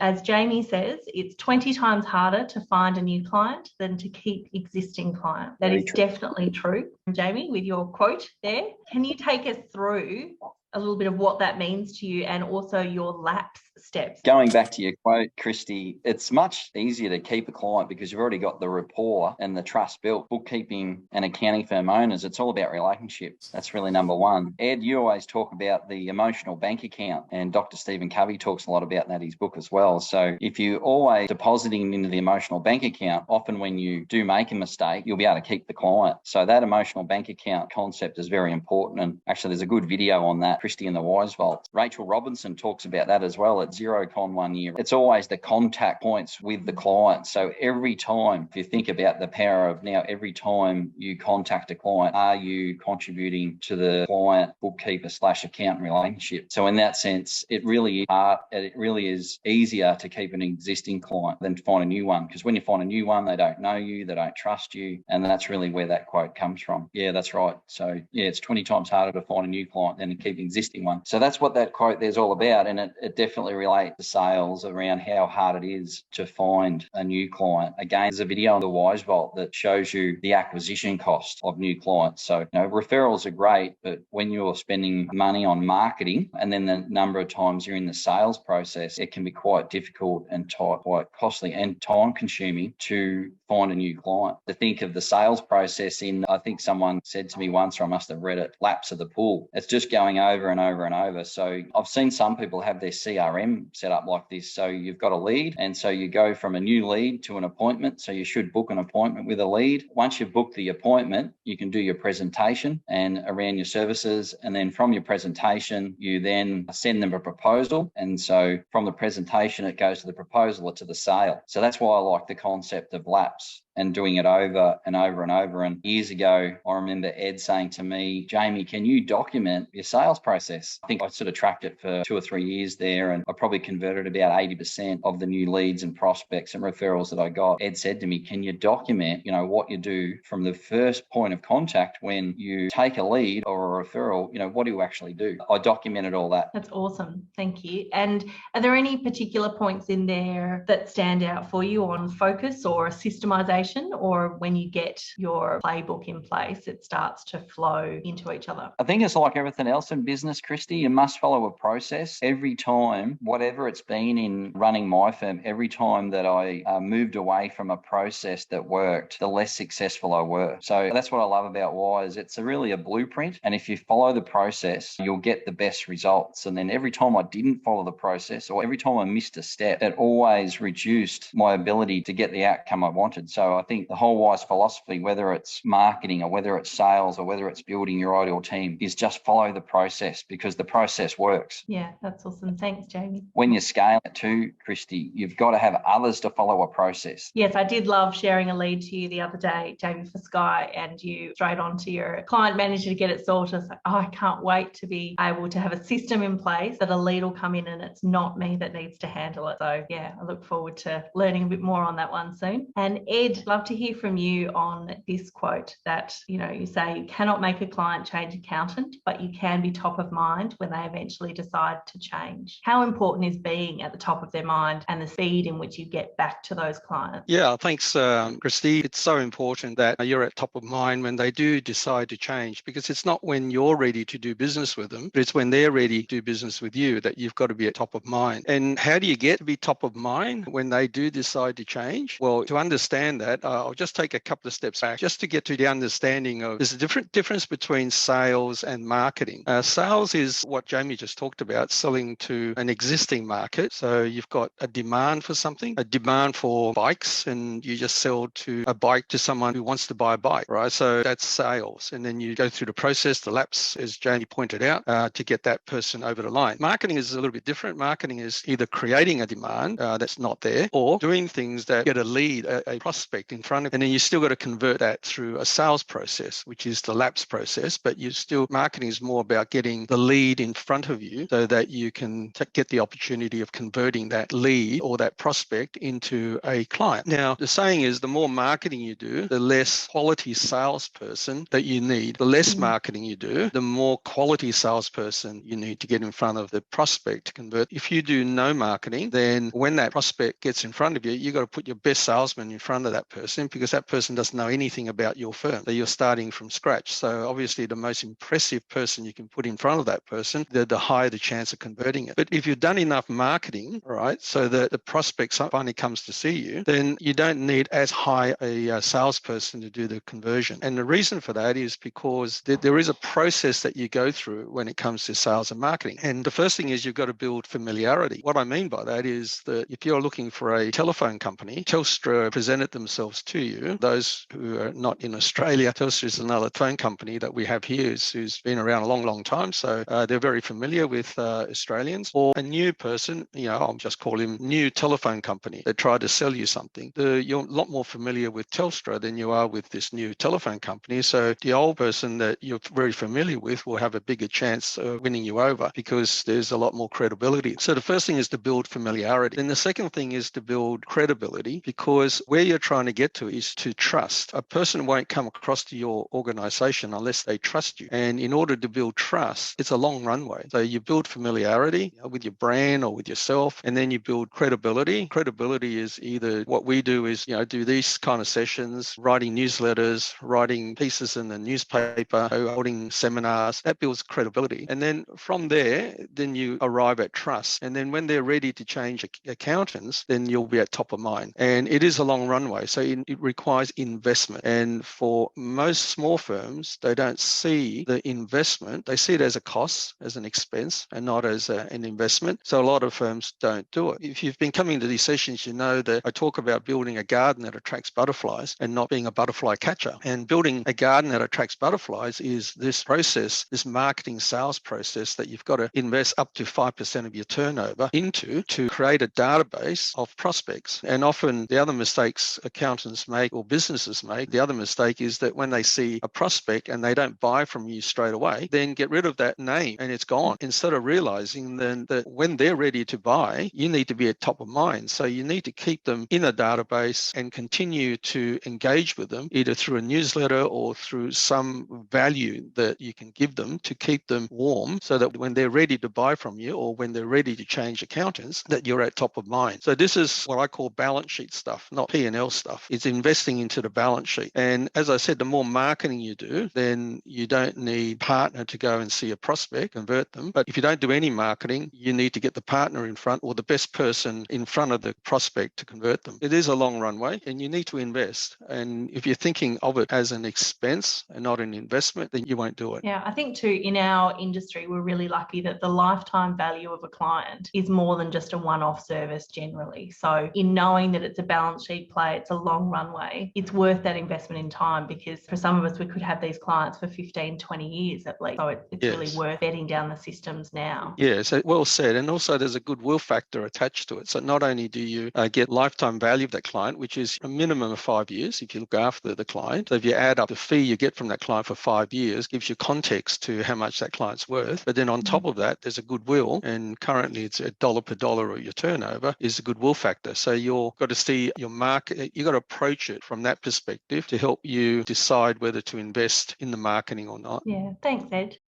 As Jamie says, it's 20 times harder to find a new client than to keep existing clients. That is definitely true. Jamie, with your quote there, can you take us through a little bit of what that means to you and also your lapse steps? Going back to your quote, Kristy, it's much easier to keep a client because you've already got the rapport and the trust built. Bookkeeping and accounting firm owners, it's all about relationships. That's really number one. Ed, you always talk about the emotional bank account, and Dr. Stephen Covey talks a lot about that in his book as well. So if you're always depositing into the emotional bank account, often when you do make a mistake, you'll be able to keep the client. So that emotional bank account concept is very important. And actually, there's a good video on that, Kristy and the Wize Vault. Rachel Robinson talks about that as well at Xerocon 1 year. It's always the contact points with the client. So every time, if you think about the power of now, every time you contact a client, are you contributing to the client bookkeeper / accountant relationship? So in that sense, it really is easier to keep an existing client than to find a new one, because when you find a new one, they don't know you, they don't trust you, and that's really where that quote comes from. Yeah, that's right. So yeah, it's 20 times harder to find a new client than to keep an existing one. So that's what that quote there's all about, and it definitely relates to sales around how hard it is to find a new client. Again, there's a video on the Wize Vault that shows you the acquisition cost of new clients. So referrals are great, but when you're spending money on marketing and then the number of times you're in the sales process, it can be quite difficult and quite costly and time consuming to find a new client. To think of the sales process in, I think someone said to me once, or I must have read it, laps of the pool. It's just going over and over and over. So I've seen some people have their CRM set up like this. So you've got a lead, and so you go from a new lead to an appointment. So you should book an appointment with a lead. Once you've booked the appointment, you can do your presentation and around your services. And then from your presentation, you then send them a proposal. And so from the presentation, it goes to the proposal or to the sale. So that's why I like the concept of laps and doing it over and over and over. And years ago, I remember Ed saying to me, Jamie, can you document your sales process? I think I sort of tracked it for 2 or 3 years there, and I probably converted about 80% of the new leads and prospects and referrals that I got. Ed said to me, can you document, what you do from the first point of contact when you take a lead or a referral, what do you actually do? I documented all that. That's awesome. Thank you. And are there any particular points in there that stand out for you on focus or systemization? Or when you get your playbook in place, it starts to flow into each other? I think it's like everything else in business, Kristy. You must follow a process. Every time, whatever it's been in running my firm, every time that I moved away from a process that worked, the less successful I were. So that's what I love about Wize. It's really a blueprint. And if you follow the process, you'll get the best results. And then every time I didn't follow the process, or every time I missed a step, it always reduced my ability to get the outcome I wanted. So I think the whole Wize philosophy, whether it's marketing or whether it's sales or whether it's building your ideal team, is just follow the process, because the process works. Yeah, that's awesome. Thanks, Jamie. When you scale it too, Kristy, you've got to have others to follow a process. Yes, I did love sharing a lead to you the other day, Jamie, for Sky, and you straight on to your client manager to get it sorted. I was like, I can't wait to be able to have a system in place that a lead will come in and it's not me that needs to handle it. So yeah, I look forward to learning a bit more on that one soon. And Ed, love to hear from you on this quote that, you say you cannot make a client change accountant, but you can be top of mind when they eventually decide to change. How important is being at the top of their mind and the speed in which you get back to those clients? Yeah, thanks, Kristy. It's so important that you're at top of mind when they do decide to change, because it's not when you're ready to do business with them, but it's when they're ready to do business with you that you've got to be at top of mind. And how do you get to be top of mind when they do decide to change? Well, to understand that, I'll just take a couple of steps back just to get to the understanding of there's a difference between sales and marketing. Sales is what Jamie just talked about, selling to an existing market. So you've got a demand for something, a demand for bikes, and you just sell to a bike to someone who wants to buy a bike, right? So that's sales. And then you go through the process, the laps, as Jamie pointed out, to get that person over the line. Marketing is a little bit different. Marketing is either creating a demand that's not there, or doing things that get a lead, a prospect prospect in front of you. And then you still got to convert that through a sales process, which is the lapse process. But marketing is more about getting the lead in front of you so that you can get the opportunity of converting that lead or that prospect into a client. Now, the saying is the more marketing you do, the less quality salesperson that you need. The less marketing you do, the more quality salesperson you need to get in front of the prospect to convert. If you do no marketing, then when that prospect gets in front of you, you've got to put your best salesman in front of that person because that person doesn't know anything about your firm. So you're starting from scratch. So obviously the most impressive person you can put in front of that person, the higher the chance of converting it. But if you've done enough marketing, right, so that the prospect finally comes to see you, then you don't need as high a salesperson to do the conversion. And the reason for that is because there is a process that you go through when it comes to sales and marketing. And the first thing is you've got to build familiarity. What I mean by that is that if you're looking for a telephone company, Telstra presented themselves to you. Those who are not in Australia, Telstra is another phone company that we have here who's been around a long, long time. So they're very familiar with Australians. Or a new person, I'll just call him new telephone company that tried to sell you something. You're a lot more familiar with Telstra than you are with this new telephone company. So the old person that you're very familiar with will have a bigger chance of winning you over because there's a lot more credibility. So the first thing is to build familiarity. Then the second thing is to build credibility, because where you're trying to get to is to trust. A person won't come across to your organization unless they trust you. And in order to build trust, it's a long runway. So you build familiarity with your brand or with yourself, and then you build credibility. Credibility is either what we do is, do these kind of sessions, writing newsletters, writing pieces in the newspaper, holding seminars. That builds credibility. And then from there, then you arrive at trust. And then when they're ready to change accountants, then you'll be at top of mind. And it is a long runway. So it requires investment. And for most small firms, they don't see the investment. They see it as a cost, as an expense, and not as an investment. So a lot of firms don't do it. If you've been coming to these sessions, you know that I talk about building a garden that attracts butterflies and not being a butterfly catcher. And building a garden that attracts butterflies is this process, this marketing sales process that you've got to invest up to 5% of your turnover into to create a database of prospects. And often the other mistakes accountants make or businesses make, the other mistake is that when they see a prospect and they don't buy from you straight away, then get rid of that name and it's gone. Instead of realizing then that when they're ready to buy, you need to be at top of mind. So you need to keep them in a database and continue to engage with them either through a newsletter or through some value that you can give them to keep them warm so that when they're ready to buy from you or when they're ready to change accountants, that you're at top of mind. So this is what I call balance sheet stuff, not P&L stuff. It's investing into the balance sheet. And as I said, the more marketing you do, then you don't need a partner to go and see a prospect, convert them. But if you don't do any marketing, you need to get the partner in front or the best person in front of the prospect to convert them. It is a long runway and you need to invest. And if you're thinking of it as an expense and not an investment, then you won't do it. Yeah, I think too, in our industry, we're really lucky that the lifetime value of a client is more than just a one-off service generally. So in knowing that it's a balance sheet play, it's a long runway, it's worth that investment in time, because for some of us, we could have these clients for 15, 20 years at least. So it's really worth bedding down the systems now. Yeah, so well said. And also there's a goodwill factor attached to it. So not only do you get lifetime value of that client, which is a minimum of 5 years if you look after the client. So if you add up the fee you get from that client for 5 years, gives you context to how much that client's worth. But then on top of that, there's a goodwill. And currently it's $1 per dollar of your turnover is a goodwill factor. So you've got to see your market, you've got to approach it from that perspective to help you decide whether to invest in the marketing or not. Yeah, thanks, Ed.